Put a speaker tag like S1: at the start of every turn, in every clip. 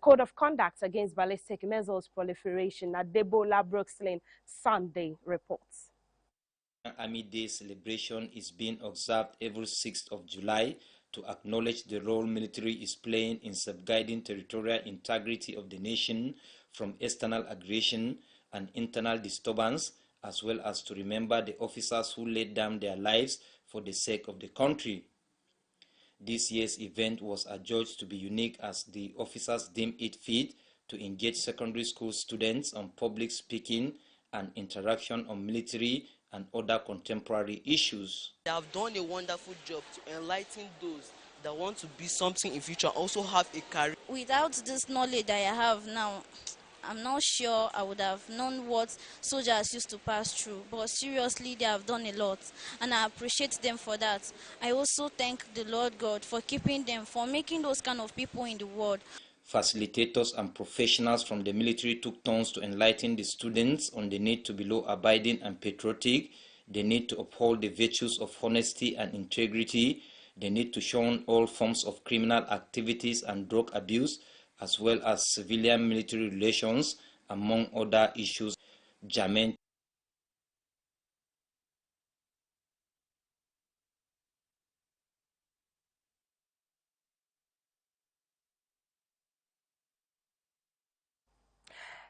S1: Code of Conduct Against Ballistic Missiles Proliferation at Debola Brookslyn Sunday reports.
S2: Army Day celebration is being observed every 6th of July to acknowledge the role military is playing in safeguarding territorial integrity of the nation from external aggression and internal disturbance, as well as to remember the officers who laid down their lives for the sake of the country. This year's event was adjudged to be unique as the officers deemed it fit to engage secondary school students on public speaking and interaction on military and other contemporary issues.
S3: They have done a wonderful job to enlighten those that want to be something in future, also have a career.
S4: Without this knowledge that I have now, I'm not sure I would have known what soldiers used to pass through, but seriously, they have done a lot, and I appreciate them for that. I also thank the Lord God for keeping them, for making those kind of people in the world.
S2: Facilitators and professionals from the military took turns to enlighten the students on the need to be law-abiding and patriotic, the need to uphold the virtues of honesty and integrity, the need to shun all forms of criminal activities and drug abuse, as well as civilian-military relations, among other issues germane.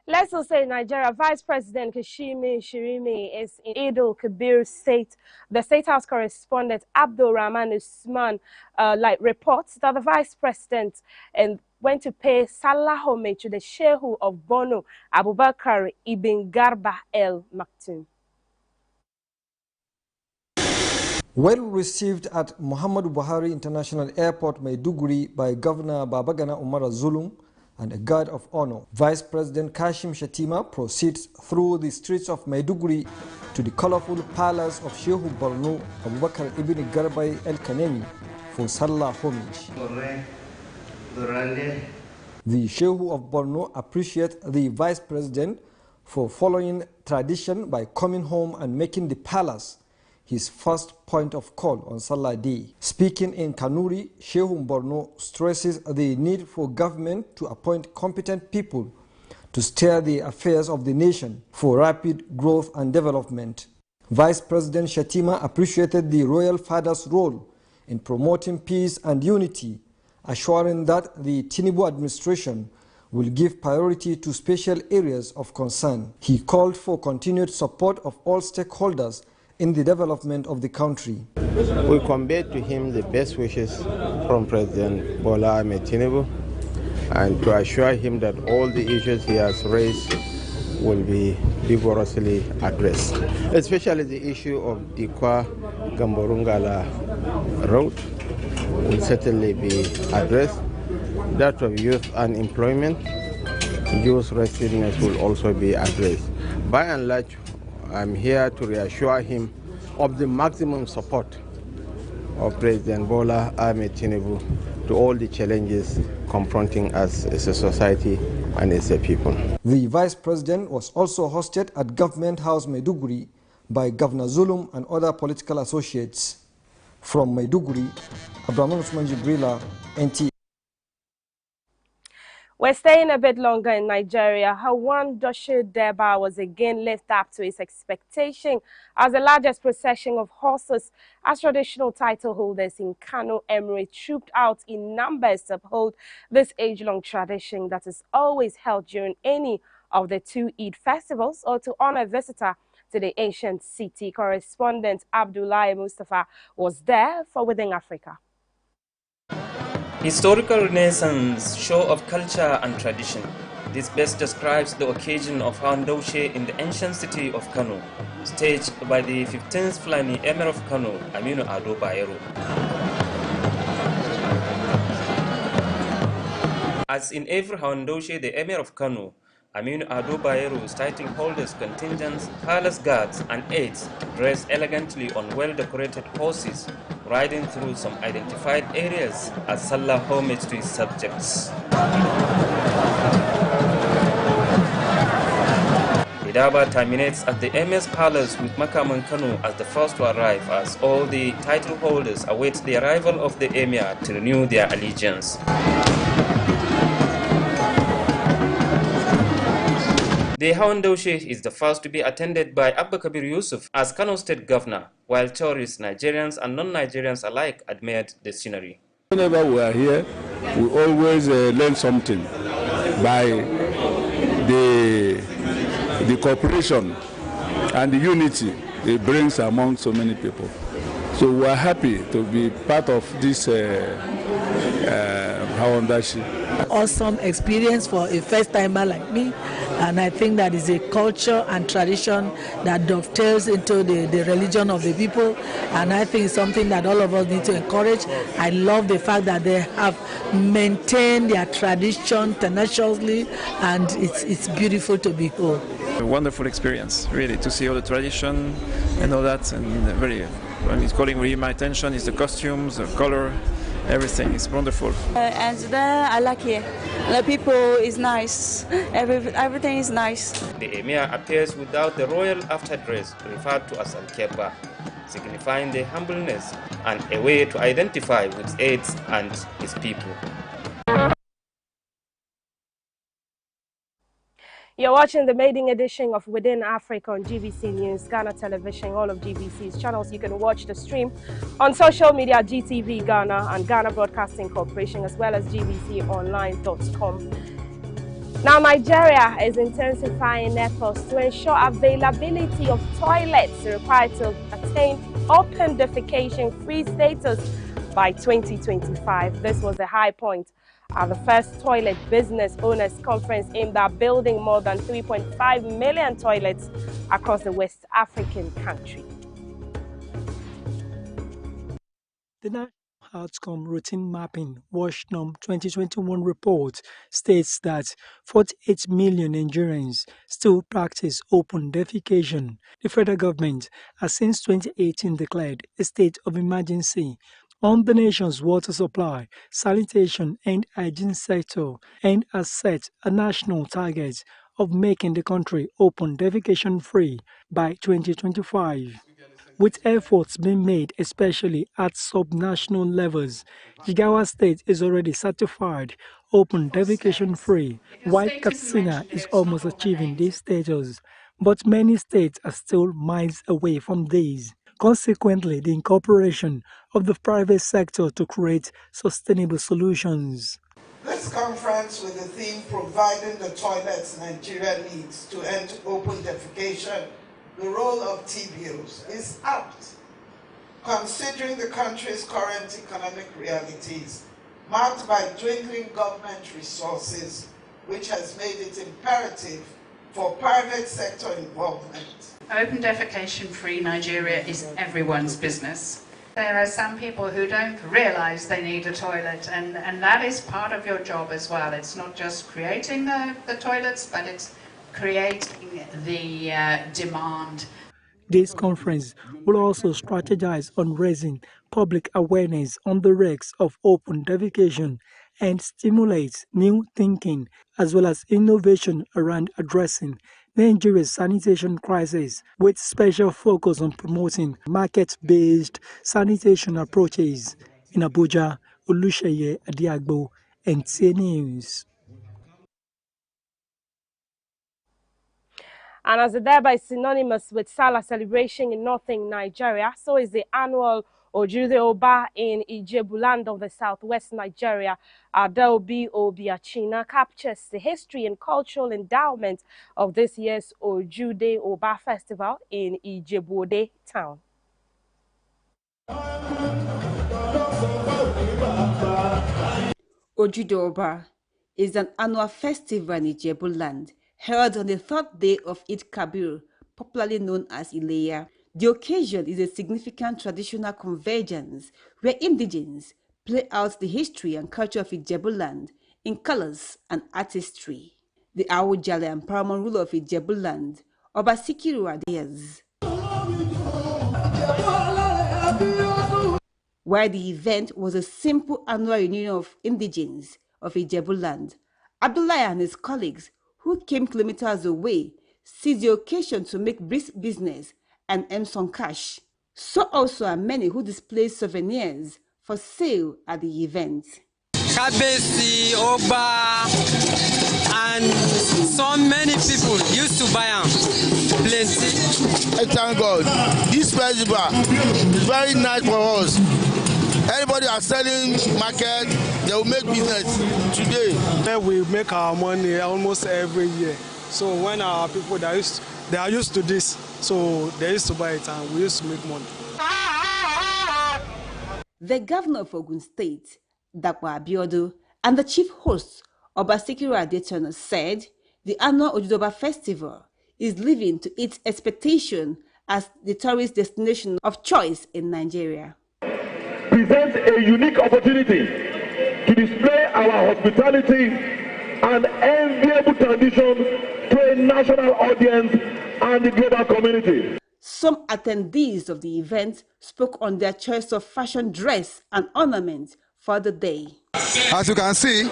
S1: Let's also say Nigeria Vice President Kashimi Shirimi is in Idil Kabir State. The State House correspondent Abdul Rahman Usman reports that the Vice President went to pay Salah homage to the Shehu of Borno, Abubakar Ibn Garba El Maktoum.
S5: Well received at Muhammadu Buhari International Airport, Maiduguri, by Governor Babagana Umar Zulum and a guard of honor, Vice President Kashim Shatima proceeds through the streets of Maiduguri to the colorful palace of Shehu Borno Abubakar Ibn Garba El Kanemi for Salah homage. The Shehu of Borno appreciates the Vice President for following tradition by coming home and making the palace his first point of call on Salah Day. Speaking in Kanuri, Shehu Borno stresses the need for government to appoint competent people to steer the affairs of the nation for rapid growth and development. Vice President Shatima appreciated the royal father's role in promoting peace and unity, assuring that the Tinubu administration will give priority to special areas of concern. He called for continued support of all stakeholders in the development of the country.
S6: We convey to him the best wishes from President Bola Ahmed Tinubu and to assure him that all the issues he has raised will be vigorously addressed, especially the issue of Dikwa Gamborungala road will certainly be addressed. That of youth unemployment, youth restlessness will also be addressed. By and large, I'm here to reassure him of the maximum support of President Bola Ahmed Tinubu to all the challenges confronting us as a society and as a people.
S5: The Vice President was also hosted at Government House Maiduguri by Governor Zulum and other political associates. From Maiduguri, Abraham Usman Jibrila, NTA.
S1: We're staying a bit longer in Nigeria. Hawan Doshe Deba was again lived up to his expectation as the largest procession of horses as traditional title holders in Kano Emirate trooped out in numbers to uphold this age-long tradition that is always held during any of the two Eid festivals or to honor a visitor to the ancient city. Correspondent Abdullahi Mustafa was there for Within Africa.
S7: Historical Renaissance, show of culture and tradition. This best describes the occasion of Handoshe in the ancient city of Kano, staged by the 15th Fulani Emir of Kano, Aminu Ado Bayero. As in every Handoshe, the Emir of Kano, Aminu Ado Bayero, title holders, contingents, palace guards, and aides dressed elegantly on well-decorated horses, riding through some identified areas as Salah homage to his subjects. The Daba terminates at the Emir's palace with Makaman Kano as the first to arrive, as all the title holders await the arrival of the Emir to renew their allegiance. The Hawan Daushe is the first to be attended by Abba Kabir Yusuf as Kano State Governor, while tourists, Nigerians and non-Nigerians alike admired the scenery.
S8: Whenever we are here, we always learn something by the cooperation and the unity it brings among so many people. So we are happy to be part of this Hawan Daushe.
S9: Awesome experience for a first timer like me, and I think that is a culture and tradition that dovetails into the religion of the people, and I think it's something that all of us need to encourage. I love the fact that they have maintained their tradition tenaciously, and it's beautiful to behold.
S10: A wonderful experience, really, to see all the tradition and all that, and very, what is calling really my attention is the costumes, the color, everything is wonderful.
S11: And then I like it. The people is nice. Everything is nice.
S7: The emir appears without the royal afterdress referred to as al-keba, signifying the humbleness and a way to identify with AIDS and his people.
S1: You're watching the maiden edition of Within Africa on GVC News, Ghana Television, all of GVC's channels. You can watch the stream on social media, GTV Ghana and Ghana Broadcasting Corporation, as well as gvconline.com. Now, Nigeria is intensifying efforts to ensure availability of toilets required to attain open defecation-free status by 2025. This was the high point at the first Toilet Business Owners Conference aimed at building more than 3.5 million toilets across the West African country.
S12: The National Outcome Routine Mapping WashNum 2021 report states that 48 million Nigerians still practice open defecation. The federal government has since 2018 declared a state of emergency on the nation's water supply, sanitation and hygiene sector, and has set a national target of making the country open defecation-free by 2025. With efforts being made especially at sub-national levels, Jigawa State is already certified open defecation-free, while Katsina is almost achieving this status, but many states are still miles away from these. Consequently, the incorporation of the private sector to create sustainable solutions.
S13: This conference with the theme Providing the Toilets Nigeria Needs to End Open Defecation, the role of TBOs, is apt, considering the country's current economic realities, marked by dwindling government resources, which has made it imperative for private sector involvement.
S14: Open defecation-free Nigeria is everyone's business. There are some people who don't realize they need a toilet, and that is part of your job as well. It's not just creating the toilets, but it's creating the demand.
S12: This conference will also strategize on raising public awareness on the risks of open defecation and stimulate new thinking as well as innovation around addressing Nigeria's sanitation crisis, with special focus on promoting market-based sanitation approaches. In Abuja, Olusheye Adiagbo, NTA News.
S1: And as the thereby synonymous with Salah celebration in northern Nigeria, so is the annual Ojude Oba in Ijebuland of the southwest Nigeria. Adeobi Obiachina captures the history and cultural endowment of this year's Ojude Oba festival in Ijebuode town.
S15: Ojude Oba is an annual festival in Ijebuland held on the third day of Eid Kabir, popularly known as Ileya. The occasion is a significant traditional convergence where indigenes play out the history and culture of Ijebuland in colors and artistry. The Awujale and paramount ruler of Ijebuland, Oba Sikiru Adeyez. While the event was a simple annual reunion of indigenes of Ijebuland, Abdullahi and his colleagues, who came kilometers away, seized the occasion to make brisk business and earn some cash. So also are many who displayed souvenirs for sale at the event.
S16: Kabesi, Oba, and so many people used I thank God. This festival is very nice for us. Everybody are selling market, they will make business today.
S17: We make our money almost every year. So when our people they are used to this, so they used to buy it and we used to make money.
S15: The governor of Ogun State, Dakwa Abiodun, and the chief host, Obasikiru Adetono, said the annual Ojudoba festival is living to its expectation as the tourist destination of choice in Nigeria.
S18: Presents a unique opportunity to display our hospitality and enviable tradition to a national audience and the global community.
S15: Some attendees of the event spoke on their choice of fashion dress and ornaments for the day.
S19: As you can see,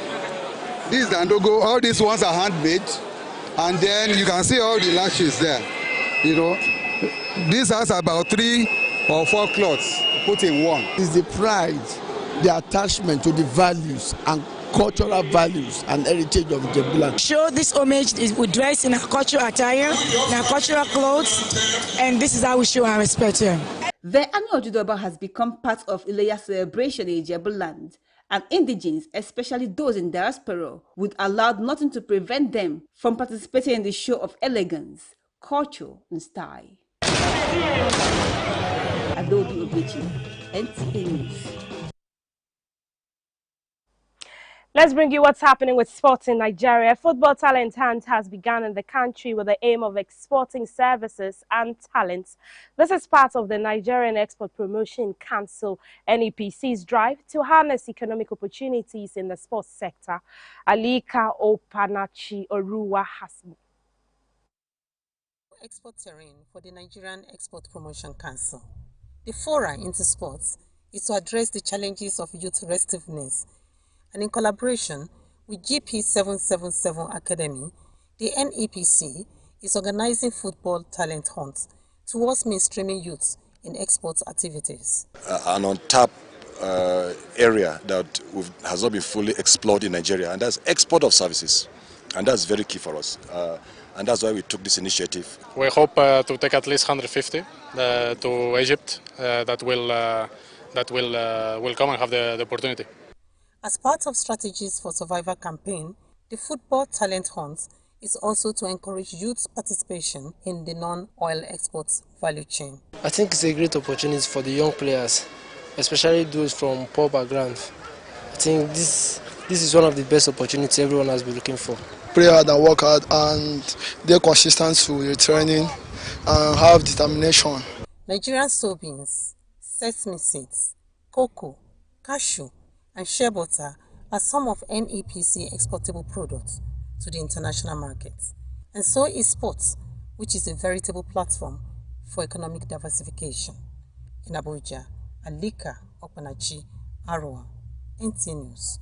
S19: this is the Ndogo. All these ones are handmade, and then you can see all the lashes there. You know, this has about 3 or 4 cloths put in one.
S20: It's the pride, the attachment to the values and cultural values and heritage of Ijebuland.
S21: Show this homage we dress in our cultural attire, in our cultural clothes, and this is how we show our respect here.
S15: The annual Ojudoba has become part of Ileya celebration in Ijebuland, and indigenes, especially those in diaspora, would allow nothing to prevent them from participating in the show of elegance, culture, and style. Adobe Ogechi, NTA News.
S1: Let's bring you what's happening with sports in Nigeria. Football Talent Hunt has begun in the country with the aim of exporting services and talents. This is part of the Nigerian Export Promotion Council, NEPC's drive to harness economic opportunities in the sports sector. Alika Opanachi Oruwa Hasmo.
S22: Export terrain for the Nigerian Export Promotion Council. The foray into sports is to address the challenges of youth restiveness, and in collaboration with GP 777 Academy, the NEPC is organizing football talent hunts towards mainstreaming youths in export activities.
S23: An untapped area that has not been fully explored in Nigeria, and that's export of services, and that's very key for us. And that's why we took this initiative.
S24: We hope to take at least 150 to Egypt that will come and have the opportunity.
S22: As part of Strategies for Survival campaign, the football talent hunt is also to encourage youth participation in the non-oil exports value chain.
S25: I think it's a great opportunity for the young players, especially those from poor backgrounds. I think this is one of the best opportunities everyone has been looking for.
S26: Play hard and work hard, and they're consistent to your training and have determination.
S22: Nigerian soybeans, sesame seeds, cocoa, cashew, and shea butter are some of NEPC exportable products to the international market. And so is sports, which is a veritable platform for economic diversification. In Abuja, Alika Opanachi, Arua, NTA News.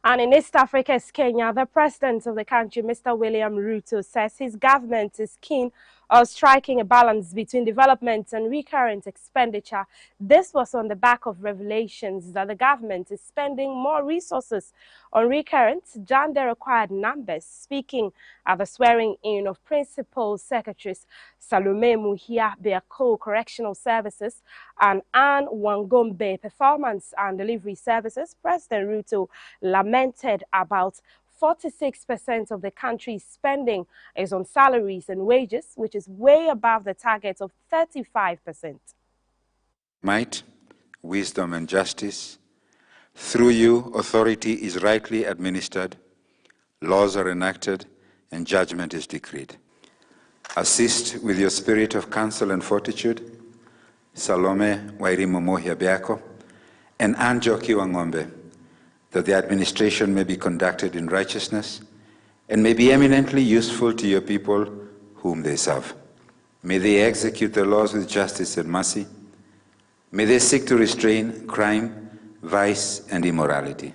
S1: And in East Africa's Kenya, the president of the country, Mr. William Ruto, says his government is keen on striking a balance between development and recurrent expenditure. This was on the back of revelations that the government is spending more resources on recurrent than the required numbers. Speaking at the swearing-in of Principal Secretaries Salome Muhia Beako Correctional Services and Anne Wangombe Performance and Delivery Services, President Ruto lamented about 46% of the country's spending is on salaries and wages, which is way above the target of 35%.
S27: Might, wisdom, and justice. Through you, authority is rightly administered, laws are enacted, and judgment is decreed. Assist with your spirit of counsel and fortitude, Salome Wairimu Mohia Biako and Anjoki Wangombe, that the administration may be conducted in righteousness and may be eminently useful to your people whom they serve. May they execute the laws with justice and mercy. May they seek to restrain crime, vice, and immorality.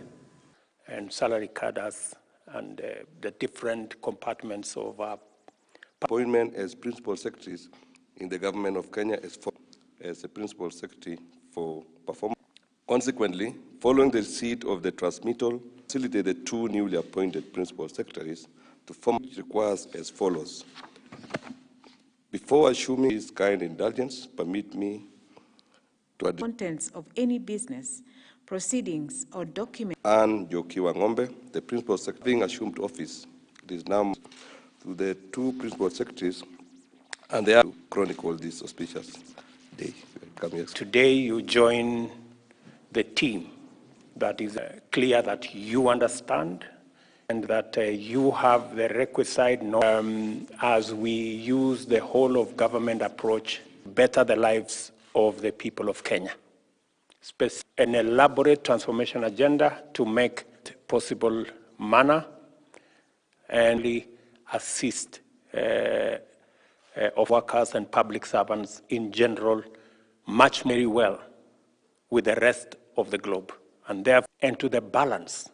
S28: And salary cadres and the different compartments of our
S29: appointment as principal secretaries in the government of Kenya as a principal secretary for performance. Consequently, following the receipt of the transmittal, facilitate the two newly appointed principal secretaries to form, which requires as follows. Before assuming his kind indulgence, permit me to address
S2: contents of any business, proceedings, or document.
S29: Anne Jokiwa Ng'ombe, the Principal Secretary, having assumed office. It is now to the two Principal Secretaries, and they are to chronicle this auspicious day.
S28: Today you join the team that is clear that you understand and that you have the requisite as we use the whole of government approach to better the lives of the people of Kenya. An elaborate transformation agenda to make it possible manner and assist of workers and public servants in general much very well with the rest of the globe, and therefore and to the balance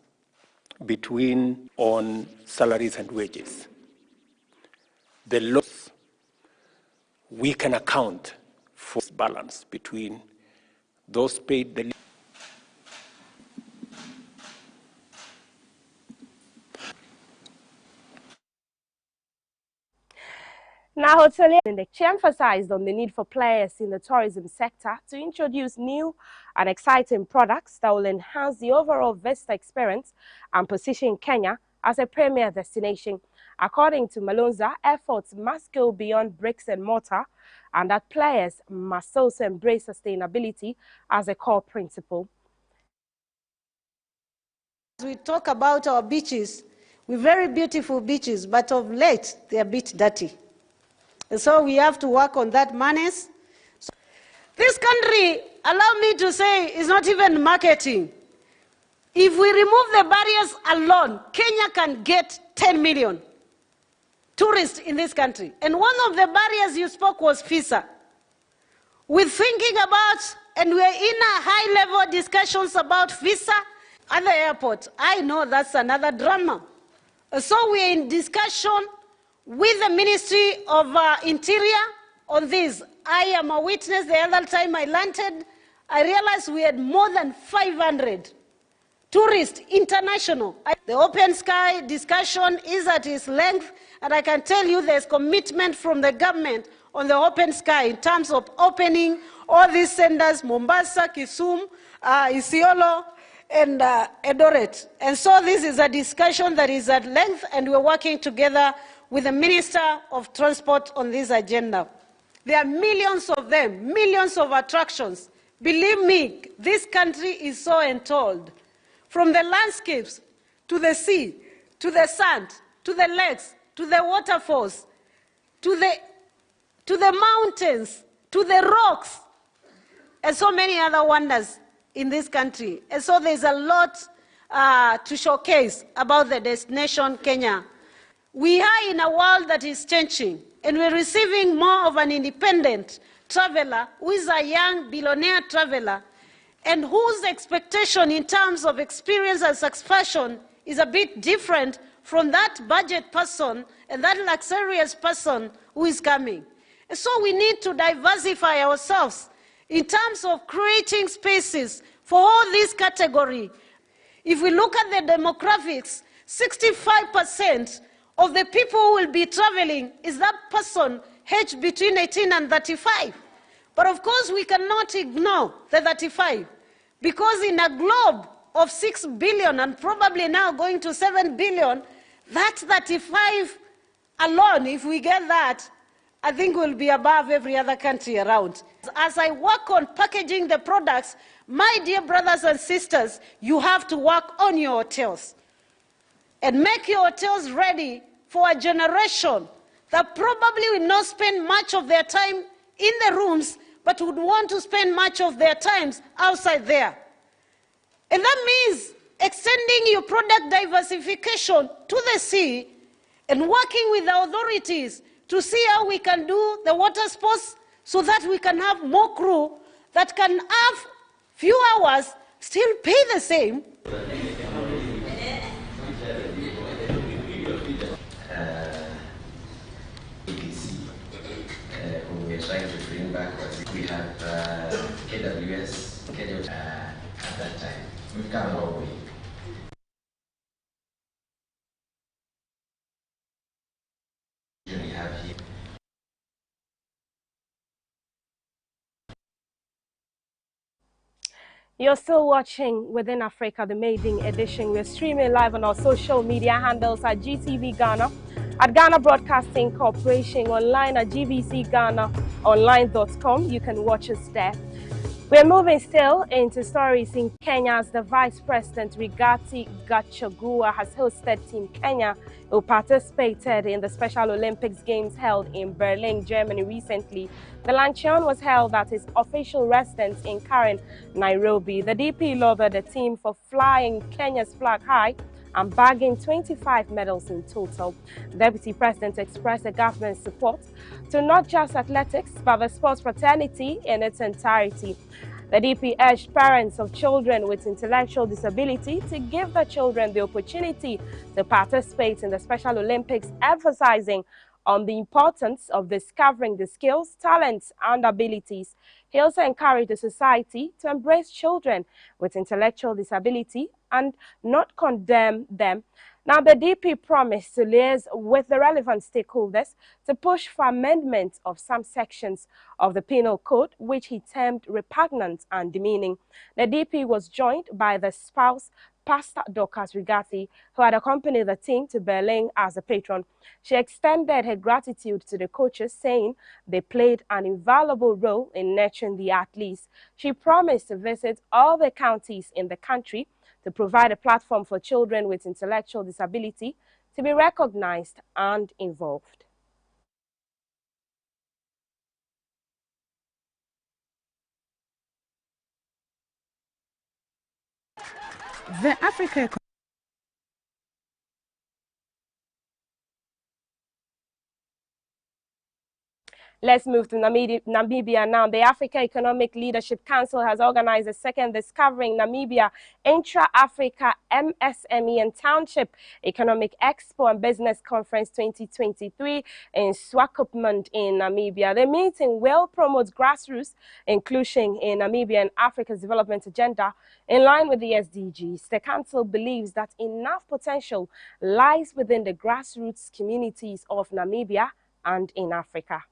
S28: between on salaries and wages. The laws, we can account for this balance between those paid the
S1: Now, hoteliers emphasized on the need for players in the tourism sector to introduce new and exciting products that will enhance the overall visitor experience and position Kenya as a premier destination. According to Malonza, efforts must go beyond bricks and mortar, and that players must also embrace sustainability as a core principle.
S3: We talk about our beaches, we're very beautiful beaches, but of late they're a bit dirty. And so we have to work on that manners. So this country, allow me to say, is not even marketing. If we remove the barriers alone, Kenya can get 10 million tourists in this country. And one of the barriers you spoke was visa. We're thinking about, and we're in a high-level discussions about visa at the airport. I know that's another drama. So we're in discussion with the Ministry of Interior on this. I am a witness. The other time I landed, I realized we had more than 500 tourists, international. The open sky discussion is at its length, and I can tell you there's commitment from the government on the open sky in terms of opening all these centers, Mombasa, Kisumu, Isiolo, and Eldoret. And so this is a discussion that is at length, and we're working together with the Minister of Transport on this agenda. There are millions of them, millions of attractions. Believe me, this country is so enthralled. From the landscapes, to the sea, to the sand, to the lakes, to the waterfalls, to the mountains, to the rocks, and so many other wonders in this country. And so there's a lot to showcase about the destination Kenya. We are in a world that is changing, and we're receiving more of an independent traveler who is a young billionaire traveler and whose expectation in terms of experience and satisfaction is a bit different from that budget person and that luxurious person who is coming. And so we need to diversify ourselves in terms of creating spaces for all these categories. If we look at the demographics, 65% of the people who will be traveling is that person aged between 18 and 35. But of course, we cannot ignore the 35, because in a globe of 6 billion and probably now going to 7 billion, that 35 alone, if we get that, I think we'll be above every other country around. As I work on packaging the products, my dear brothers and sisters, you have to work on your hotels and make your hotels ready for a generation that probably will not spend much of their time in the rooms, but would want to spend much of their times outside there. And that means extending your product diversification to the sea and working with the authorities to see how we can do the water sports so that we can have more crew that can have few hours, still pay the same.
S4: Trying to bring back what we have KWS scheduled at that time. We've come a long way.
S1: You're still watching Within Africa, the maiden edition. We're streaming live on our social media handles at GTV Ghana, at Ghana Broadcasting Corporation, online at gbcghanaonline.com. You can watch us there. We're moving still into stories in Kenya as the Vice President Rigathi Gachagua has hosted Team Kenya, who participated in the Special Olympics Games held in Berlin, Germany recently. The luncheon was held at his official residence in Karen, Nairobi. The DP lauded the team for flying Kenya's flag high and bagging 25 medals in total. The Deputy President expressed the government's support to not just athletics, but the sports fraternity in its entirety. The DP urged parents of children with intellectual disability to give their children the opportunity to participate in the Special Olympics, emphasizing on the importance of discovering the skills, talents, and abilities. He also encouraged the society to embrace children with intellectual disability and not condemn them. Now, the DP promised to liaise with the relevant stakeholders to push for amendment of some sections of the Penal Code, which he termed repugnant and demeaning. The DP was joined by the spouse, Pastor Dorcas Rigathi, who had accompanied the team to Berlin as a patron. She extended her gratitude to the coaches, saying they played an invaluable role in nurturing the athletes. She promised to visit all the counties in the country to provide a platform for children with intellectual disability to be recognized and involved.
S5: The Africa
S1: Let's move to Namibia now. The Africa Economic Leadership Council has organized the second Discovering Namibia Intra-Africa MSME and Township Economic Expo and Business Conference 2023 in Swakopmund in Namibia. The meeting will promote grassroots inclusion in Namibia and Africa's development agenda in line with the SDGs. The council believes that enough potential lies within the grassroots communities of Namibia and in Africa.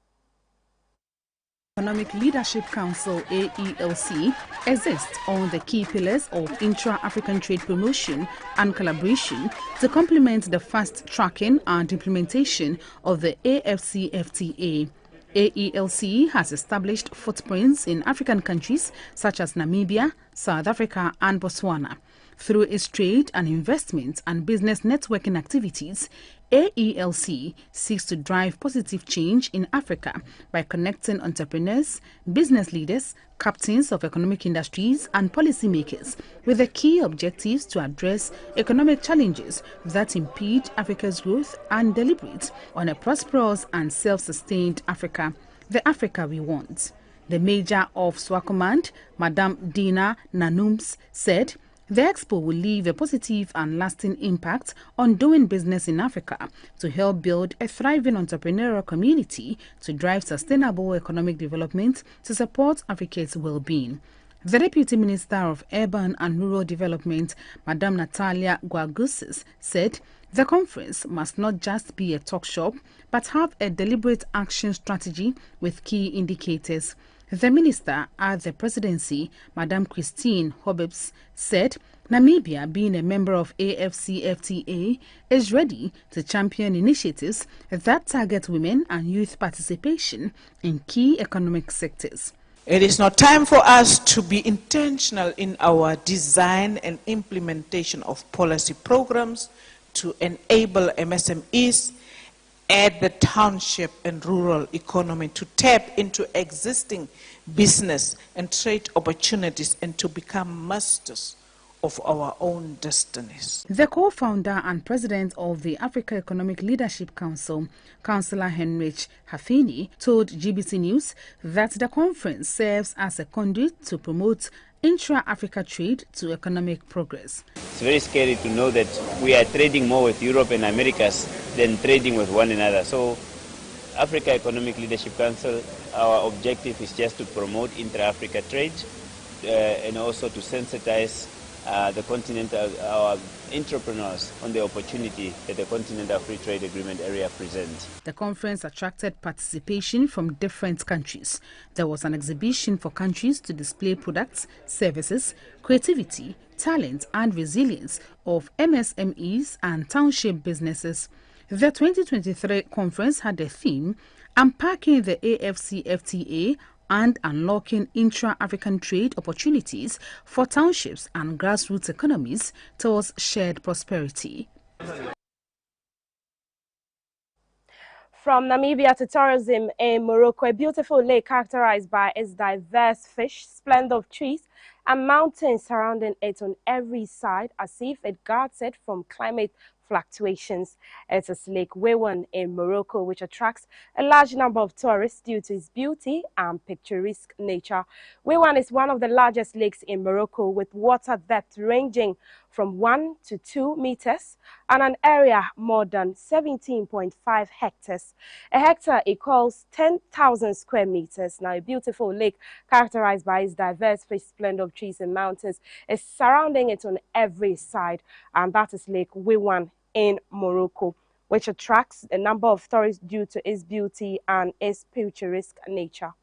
S5: Economic Leadership Council AELC exists on the key pillars of intra-African trade promotion and collaboration to complement the fast tracking and implementation of the AFCFTA. AELC has established footprints in African countries such as Namibia, South Africa and Botswana. Through its trade and investment and business networking activities, AELC seeks to drive positive change in Africa by connecting entrepreneurs, business leaders, captains of economic industries and policymakers with the key objectives to address economic challenges that impede Africa's growth and deliberate on a prosperous and self-sustained Africa, the Africa we want. The Major of Swakopmund, Madame Dina Nanums, said, the expo will leave a positive and lasting impact on doing business in Africa to help build a thriving entrepreneurial community to drive sustainable economic development to support Africa's well-being. The Deputy Minister of Urban and Rural Development, Madame Natalia Guagusis, said the conference must not just be a talk shop but have a deliberate action strategy with key indicators. The minister at the presidency, Madame Christine Hobbes, said Namibia, being a member of AFCFTA, is ready to champion initiatives that target women and youth participation in key economic sectors.
S6: It is now time for us to be intentional in our design and implementation of policy programs to enable MSMEs at the township and rural economy to tap into existing business and trade opportunities and to become masters of our own destinies.
S5: The co-founder and president of the Africa Economic Leadership Council, Councillor Heinrich Hafini, told GBC News that the conference serves as a conduit to promote intra-Africa trade to economic progress.
S7: It's very scary to know that we are trading more with Europe and Americas than trading with one another. So Africa Economic Leadership Council, our objective is just to promote intra-Africa trade and also to sensitize the continental, our entrepreneurs on the opportunity that the Continental Free Trade Agreement area presents.
S5: The conference attracted participation from different countries. There was an exhibition for countries to display products, services, creativity, talent and resilience of MSMEs and township businesses. The 2023 conference had the theme, Unpacking the AfCFTA and Unlocking Intra-African Trade Opportunities for Townships and Grassroots Economies Towards Shared Prosperity.
S1: From Namibia to tourism in Morocco, a beautiful lake characterized by its diverse fish, splendor of trees, and mountains surrounding it on every side as if it guards it from climate fluctuations. It is Lake Wewan in Morocco, which attracts a large number of tourists due to its beauty and picturesque nature. Wewan is one of the largest lakes in Morocco, with water depth ranging from 1 to 2 meters and an area more than 17.5 hectares. A hectare equals 10,000 square meters. Now, a beautiful lake characterized by its diverse fish, splendor of trees and mountains is surrounding it on every side, and that is Lake Wewan in Morocco, which attracts a number of tourists due to its beauty and its picturesque nature.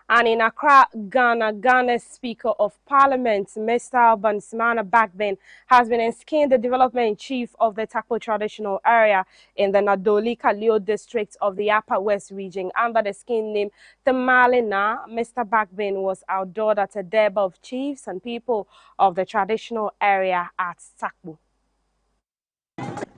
S1: And in Accra, Ghana, Ghana's Speaker of Parliament, Mr. Alban Simana Bagbin, has been enskined the development chief of the Takpo traditional area in the Nadoli Kalio district of the Upper West region. Under the scheme name Temalina, Mr. Bagbin was outdoored at a derby of chiefs and people of the traditional area at Takpo.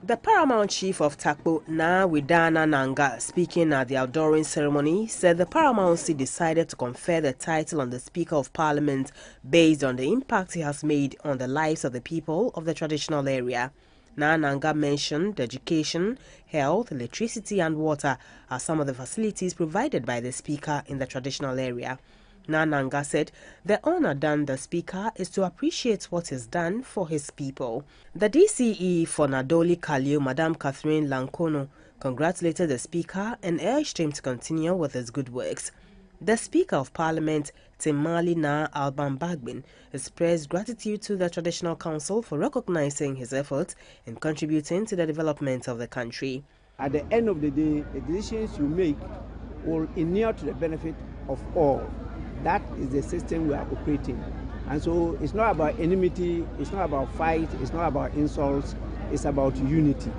S8: The paramount chief of Takpo, Widana Nanga, speaking at the outdooring ceremony, said the paramountcy decided to confer the title on the Speaker of Parliament based on the impact he has made on the lives of the people of the traditional area. Nanga mentioned education, health, electricity and water are some of the facilities provided by the Speaker in the traditional area. Nanga said the honor done the Speaker is to appreciate what is done for his people. The DCE for Nadoli Kalio, Madam Catherine Lankono, congratulated the Speaker and urged him to continue with his good works. The Speaker of Parliament, Temali Alban Bagbin, expressed gratitude to the Traditional Council for recognizing his efforts and contributing to the development of the country.
S9: At the end of the day, the decisions you make will inure to the benefit of all. That is the system we are operating. And so it's not about enmity, it's not about fight, it's not about insults, it's about unity.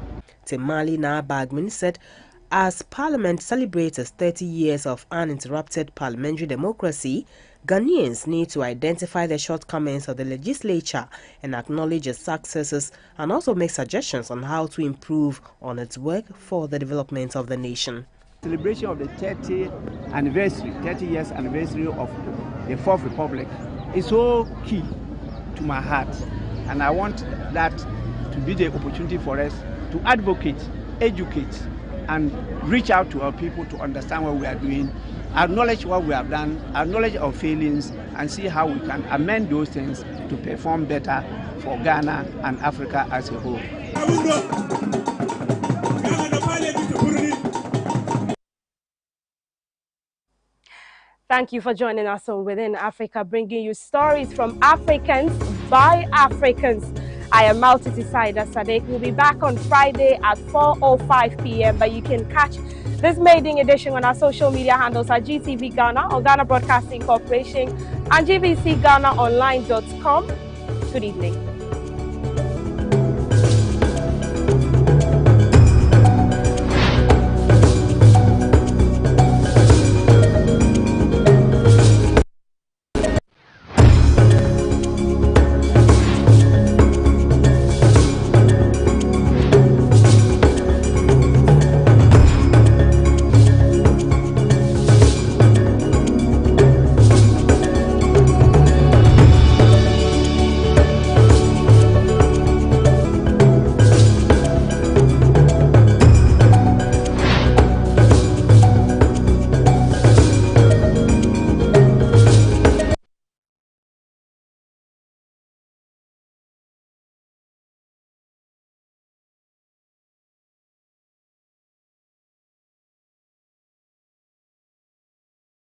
S8: Temali Bagmin said, as Parliament celebrates its 30 years of uninterrupted parliamentary democracy, Ghanaians need to identify the shortcomings of the legislature and acknowledge its successes and also make suggestions on how to improve on its work for the development of the nation.
S9: Celebration of the 30 years anniversary of the Fourth Republic is so key to my heart, and I want that to be the opportunity for us to advocate, educate, and reach out to our people to understand what we are doing, acknowledge what we have done, acknowledge our failings, and see how we can amend those things to perform better for Ghana and Africa as a whole.
S1: Thank you for joining us on Within Africa, bringing you stories from Africans by Africans. I am Maltiti Saida Sadek. We'll be back on Friday at 4:05 p.m. But you can catch this maiden edition on our social media handles at GTV Ghana or Ghana Broadcasting Corporation and GVCGhanaOnline.com. Good evening.